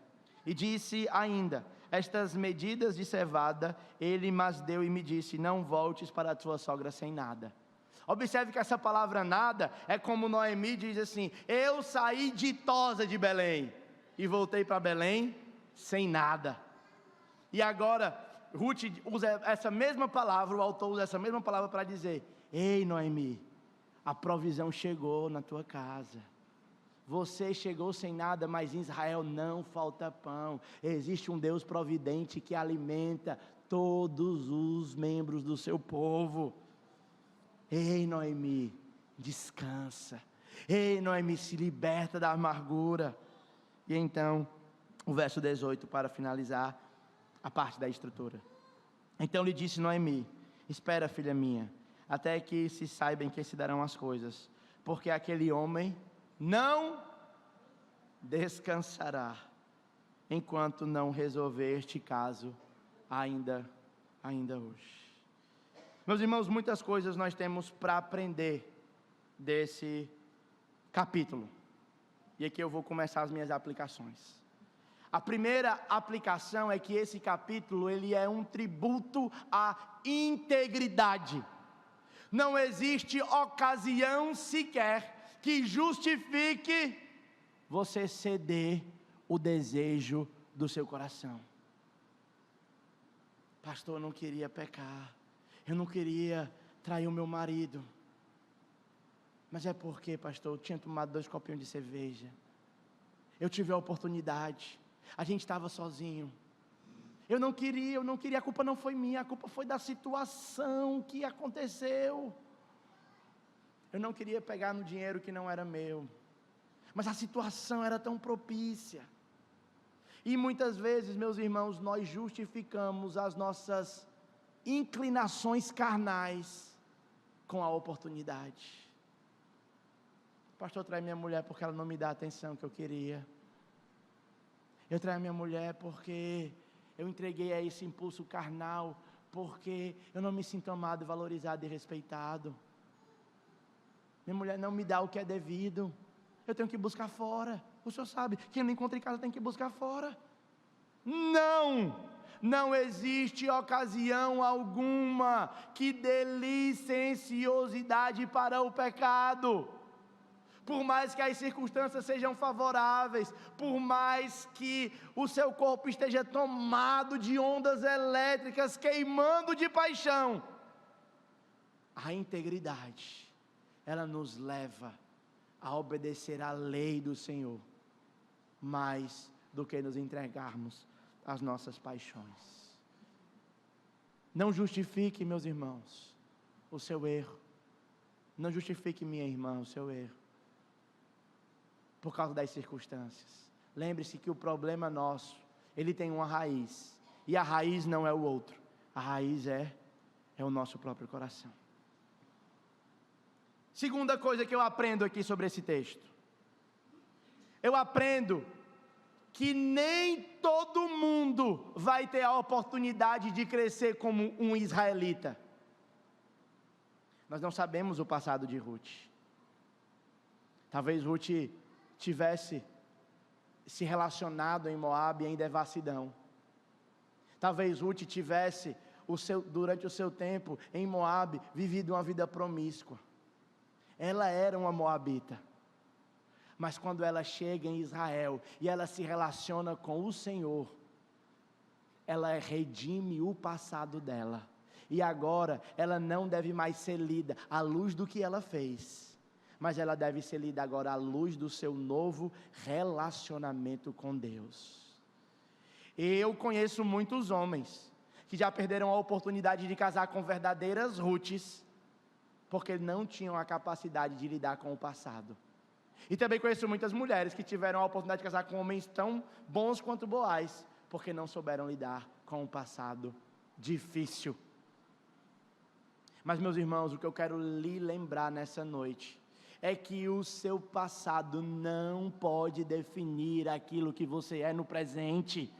E disse ainda: estas medidas de cevada ele mas deu e me disse: não voltes para a tua sogra sem nada. Observe que essa palavra nada é como Noemi diz assim: eu saí ditosa de Belém e voltei para Belém sem nada. E agora Ruth usa essa mesma palavra, o autor usa essa mesma palavra para dizer: ei Noemi, a provisão chegou na tua casa. Você chegou sem nada, mas em Israel não falta pão. Existe um Deus providente que alimenta todos os membros do seu povo. Ei Noemi, descansa. Ei Noemi, se liberta da amargura. E então, o verso 18 para finalizar a parte da estrutura. Então lhe disse Noemi: espera, filha minha, até que se saiba em que se darão as coisas, porque aquele homem não descansará, enquanto não resolver este caso ainda hoje. Meus irmãos, muitas coisas nós temos para aprender desse capítulo, e aqui eu vou começar as minhas aplicações. A primeira aplicação é que esse capítulo ele é um tributo à integridade. Não existe ocasião sequer que justifique você ceder o desejo do seu coração. Pastor, eu não queria pecar, eu não queria trair o meu marido. Mas é porque, pastor, eu tinha tomado 2 copinhos de cerveja, eu tive a oportunidade, a gente estava sozinho, eu não queria, a culpa não foi minha, a culpa foi da situação que aconteceu. Eu não queria pegar no dinheiro que não era meu, mas a situação era tão propícia. E muitas vezes, meus irmãos, nós justificamos as nossas inclinações carnais com a oportunidade. Pastor, eu traí minha mulher porque ela não me dá a atenção que eu queria. Eu traí minha mulher porque eu entreguei a esse impulso carnal, porque eu não me sinto amado, valorizado e respeitado. Minha mulher não me dá o que é devido, eu tenho que buscar fora. O senhor sabe, quem não encontra em casa tem que buscar fora. Não existe ocasião alguma que dê licenciosidade para o pecado. Por mais que as circunstâncias sejam favoráveis, por mais que o seu corpo esteja tomado de ondas elétricas, queimando de paixão, a integridade, ela nos leva a obedecer à lei do Senhor, mais do que nos entregarmos às nossas paixões. Não justifique, meus irmãos, o seu erro. Não justifique, minha irmã, o seu erro por causa das circunstâncias. Lembre-se que o problema nosso, ele tem uma raiz, e a raiz não é o outro, a raiz é o nosso próprio coração. Segunda coisa que eu aprendo aqui sobre esse texto, eu aprendo que nem todo mundo vai ter a oportunidade de crescer como um israelita. Nós não sabemos o passado de Ruth. Talvez Ruth tivesse se relacionado em Moabe em devassidão. Talvez Ruth tivesse durante o seu tempo em Moabe vivido uma vida promíscua. Ela era uma moabita. Mas quando ela chega em Israel e ela se relaciona com o Senhor, ela redime o passado dela. E agora ela não deve mais ser lida à luz do que ela fez, mas ela deve ser lida agora à luz do seu novo relacionamento com Deus. Eu conheço muitos homens que já perderam a oportunidade de casar com verdadeiras Ruths, porque não tinham a capacidade de lidar com o passado. E também conheço muitas mulheres que tiveram a oportunidade de casar com homens tão bons quanto Boaz, porque não souberam lidar com o passado difícil. Mas, meus irmãos, o que eu quero lhe lembrar nessa noite é que o seu passado não pode definir aquilo que você é no presente.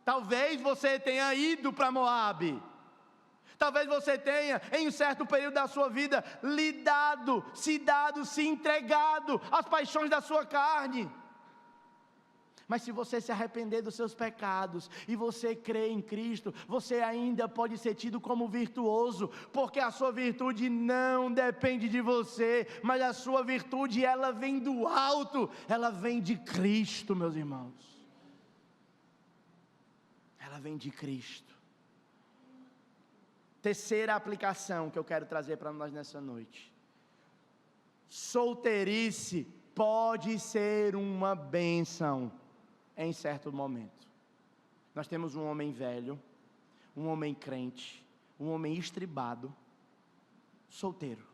Talvez você tenha ido para Moabe, talvez você tenha, em um certo período da sua vida, se entregado às paixões da sua carne. Mas se você se arrepender dos seus pecados e você crer em Cristo, você ainda pode ser tido como virtuoso, porque a sua virtude não depende de você, mas a sua virtude, ela vem do alto, ela vem de Cristo, meus irmãos. Ela vem de Cristo. Terceira aplicação que eu quero trazer para nós nessa noite: solteirice pode ser uma bênção em certo momento. Nós temos um homem velho, um homem crente, um homem estribado, solteiro.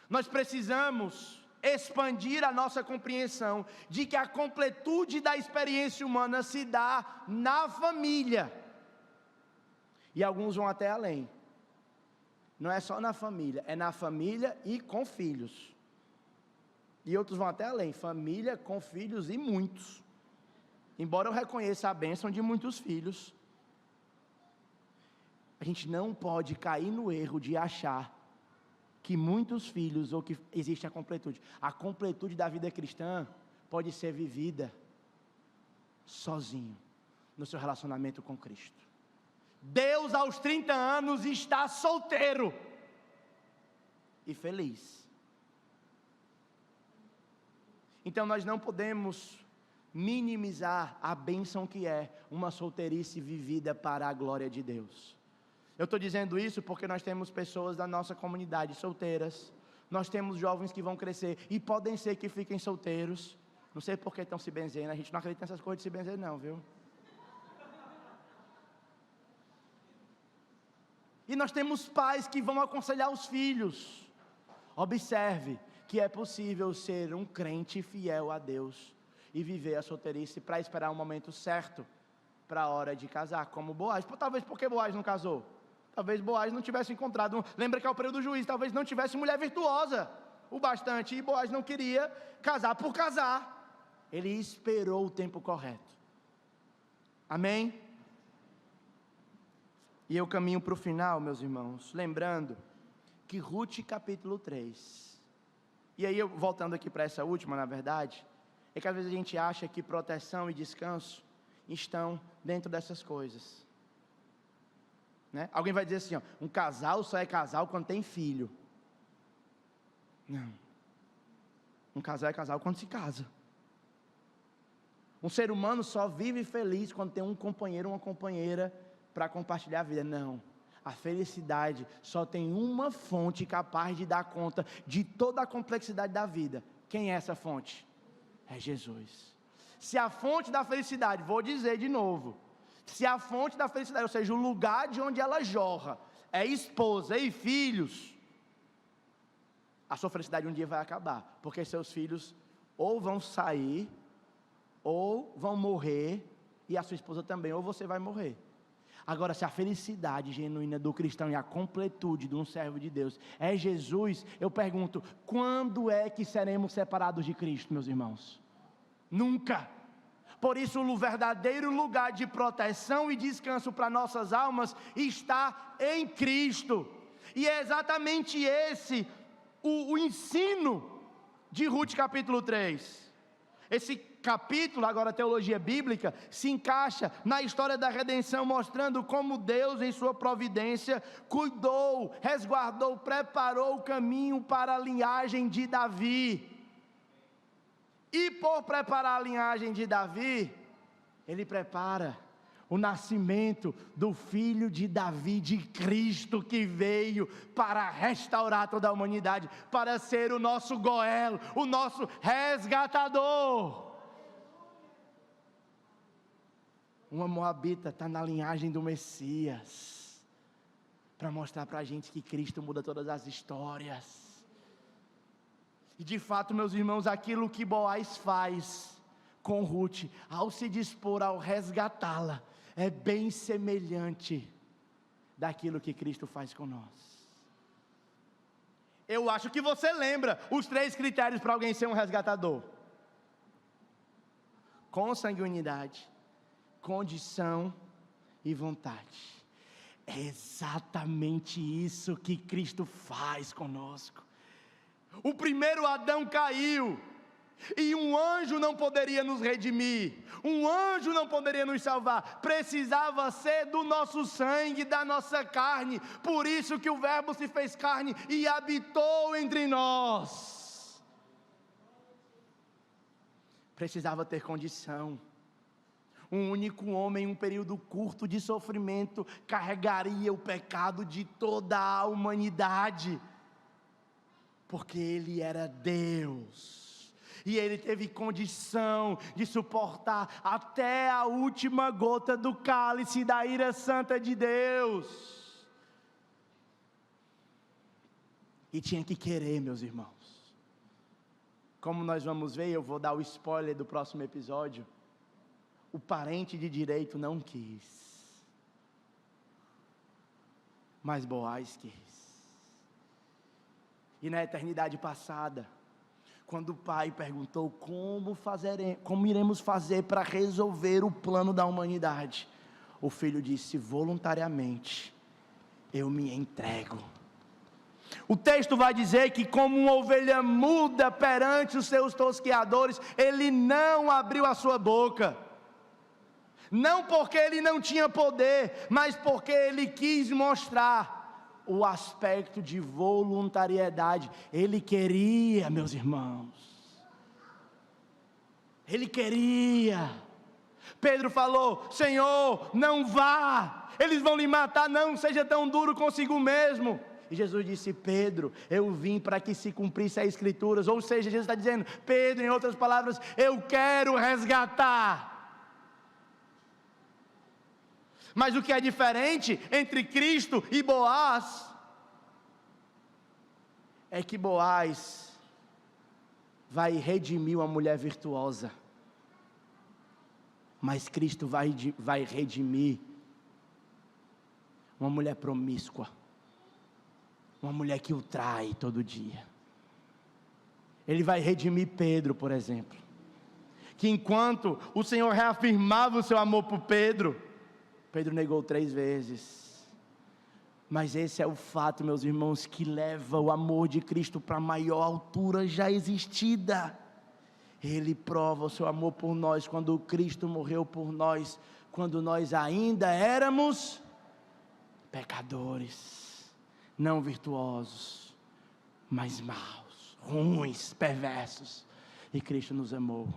Nós precisamos expandir a nossa compreensão de que a completude da experiência humana se dá na família. E alguns vão até além. Não é só na família, é na família e com filhos. E outros vão até além, família com filhos e muitos. Embora eu reconheça a bênção de muitos filhos, a gente não pode cair no erro de achar que muitos filhos, ou que existe a completude. A completude da vida cristã pode ser vivida sozinho, no seu relacionamento com Cristo. Deus aos 30 anos está solteiro e feliz. Então nós não podemos minimizar a bênção que é uma solteirice vivida para a glória de Deus. Eu estou dizendo isso porque nós temos pessoas da nossa comunidade solteiras, nós temos jovens que vão crescer e podem ser que fiquem solteiros. Não sei por que estão se benzendo, a gente não acredita nessas coisas de se benzer não, viu? E nós temos pais que vão aconselhar os filhos: observe que é possível ser um crente fiel a Deus e viver a solteirice para esperar o momento certo para a hora de casar, como Boaz. Talvez porque Boaz não casou, talvez Boaz não tivesse encontrado, lembra que é o período do juízo, talvez não tivesse mulher virtuosa o bastante, e Boaz não queria casar por casar, ele esperou o tempo correto. Amém? E eu caminho para o final, meus irmãos, lembrando que Ruth capítulo 3, e aí eu voltando aqui para essa última, na verdade, é que às vezes a gente acha que proteção e descanso estão dentro dessas coisas, né? Alguém vai dizer assim, ó, um casal só é casal quando tem filho. Não, um casal é casal quando se casa. Um ser humano só vive feliz quando tem um companheiro ou uma companheira para compartilhar a vida. Não, a felicidade só tem uma fonte capaz de dar conta de toda a complexidade da vida. Quem é essa fonte? É Jesus. Se a fonte da felicidade, vou dizer de novo, se a fonte da felicidade, ou seja, o lugar de onde ela jorra, é esposa e filhos, a sua felicidade um dia vai acabar, porque seus filhos ou vão sair, ou vão morrer, e a sua esposa também, ou você vai morrer. Agora, se a felicidade genuína do cristão e a completude de um servo de Deus é Jesus, eu pergunto, quando é que seremos separados de Cristo, meus irmãos? Nunca. Por isso o verdadeiro lugar de proteção e descanso para nossas almas está em Cristo, e é exatamente esse o ensino de Ruth capítulo 3, esse capítulo, agora teologia bíblica, se encaixa na história da redenção, mostrando como Deus em sua providência, cuidou, resguardou, preparou o caminho para a linhagem de Davi, e por preparar a linhagem de Davi, Ele prepara o nascimento do Filho de Davi, de Cristo, que veio para restaurar toda a humanidade, para ser o nosso Goel, o nosso resgatador. Uma moabita está na linhagem do Messias, para mostrar para a gente que Cristo muda todas as histórias. E de fato, meus irmãos, aquilo que Boaz faz com Ruth, ao se dispor ao resgatá-la, é bem semelhante daquilo que Cristo faz com nós. Eu acho que você lembra os 3 critérios para alguém ser um resgatador: consanguinidade, condição e vontade. É exatamente isso que Cristo faz conosco. O primeiro Adão caiu, e um anjo não poderia nos redimir, um anjo não poderia nos salvar, precisava ser do nosso sangue, da nossa carne. Por isso que o Verbo se fez carne e habitou entre nós. Precisava ter condição. Um único homem, em um período curto de sofrimento, carregaria o pecado de toda a humanidade, porque Ele era Deus, e Ele teve condição de suportar até a última gota do cálice da ira santa de Deus, e tinha que querer, meus irmãos. Como nós vamos ver, eu vou dar o spoiler do próximo episódio, o parente de direito não quis, mas Boaz quis. E na eternidade passada, quando o pai perguntou como iremos fazer para resolver o plano da humanidade, o filho disse: voluntariamente, eu me entrego. O texto vai dizer que, como uma ovelha muda perante os seus tosqueadores, ele não abriu a sua boca. Não porque ele não tinha poder, mas porque ele quis mostrar o aspecto de voluntariedade. Ele queria, meus irmãos, ele queria. Pedro falou: Senhor, não vá, eles vão lhe matar, não seja tão duro consigo mesmo. E Jesus disse: Pedro, eu vim para que se cumprisse as Escrituras. Ou seja, Jesus está dizendo: Pedro, em outras palavras, eu quero resgatar. Mas o que é diferente entre Cristo e Boaz é que Boaz vai redimir uma mulher virtuosa, mas Cristo vai redimir uma mulher promíscua, uma mulher que o trai todo dia. Ele vai redimir Pedro, por exemplo, que enquanto o Senhor reafirmava o seu amor por Pedro, Pedro negou 3 vezes. Mas esse é o fato, meus irmãos, que leva o amor de Cristo para a maior altura já existida. Ele prova o seu amor por nós quando Cristo morreu por nós, quando nós ainda éramos pecadores, não virtuosos, mas maus, ruins, perversos, e Cristo nos amou.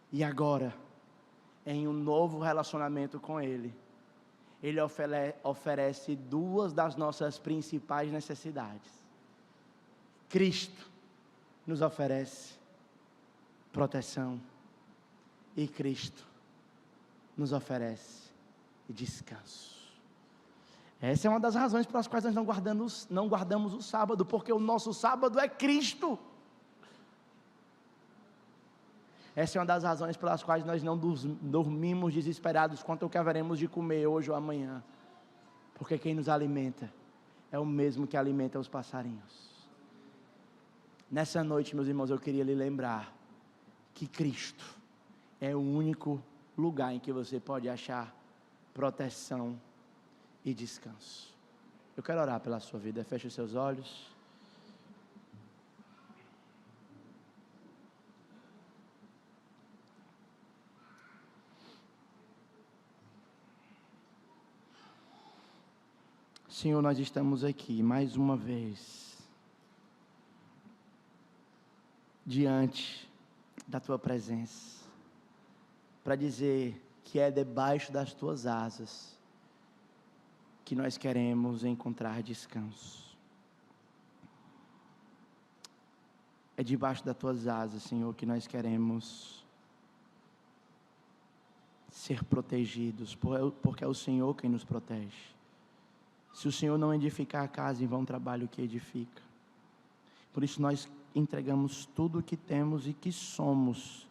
E agora, em um novo relacionamento com Ele, Ele oferece 2 das nossas principais necessidades. Cristo nos oferece proteção, e Cristo nos oferece descanso. Essa é uma das razões pelas quais nós não guardamos o sábado, porque o nosso sábado é Cristo. Essa é uma das razões pelas quais nós não dormimos desesperados quanto ao que haveremos de comer hoje ou amanhã, porque quem nos alimenta é o mesmo que alimenta os passarinhos. Nessa noite, meus irmãos, eu queria lhe lembrar que Cristo é o único lugar em que você pode achar proteção e descanso. Eu quero orar pela sua vida. Feche os seus olhos. Senhor, nós estamos aqui mais uma vez diante da Tua presença para dizer que é debaixo das tuas asas que nós queremos encontrar descanso. É debaixo das tuas asas, Senhor, que nós queremos ser protegidos, porque é o Senhor quem nos protege. Se o Senhor não edificar a casa, em vão trabalho que edifica. Por isso nós entregamos tudo o que temos e que somos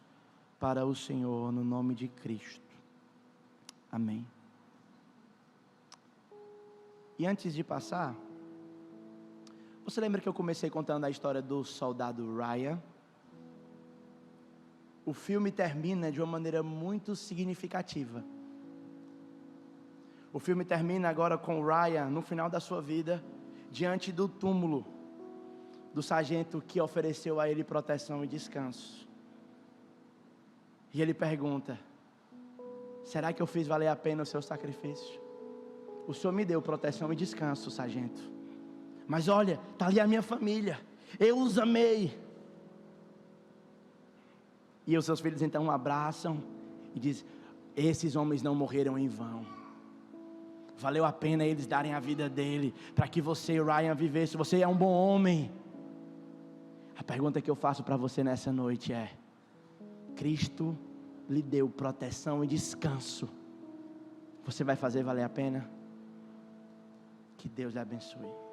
para o Senhor, no nome de Cristo. Amém. E antes de passar, você lembra que eu comecei contando a história do soldado Ryan? O filme termina de uma maneira muito significativa. O filme termina agora com o Ryan, no final da sua vida, diante do túmulo do sargento que ofereceu a ele proteção e descanso. E ele pergunta: será que eu fiz valer a pena o seu sacrifício? O Senhor me deu proteção e descanso, sargento, mas olha, está ali a minha família, eu os amei. E os seus filhos então abraçam e dizem: esses homens não morreram em vão, valeu a pena eles darem a vida dele, para que você e Ryan vivessem, você é um bom homem. A pergunta que eu faço para você nessa noite é: Cristo lhe deu proteção e descanso, você vai fazer valer a pena? Que Deus lhe abençoe.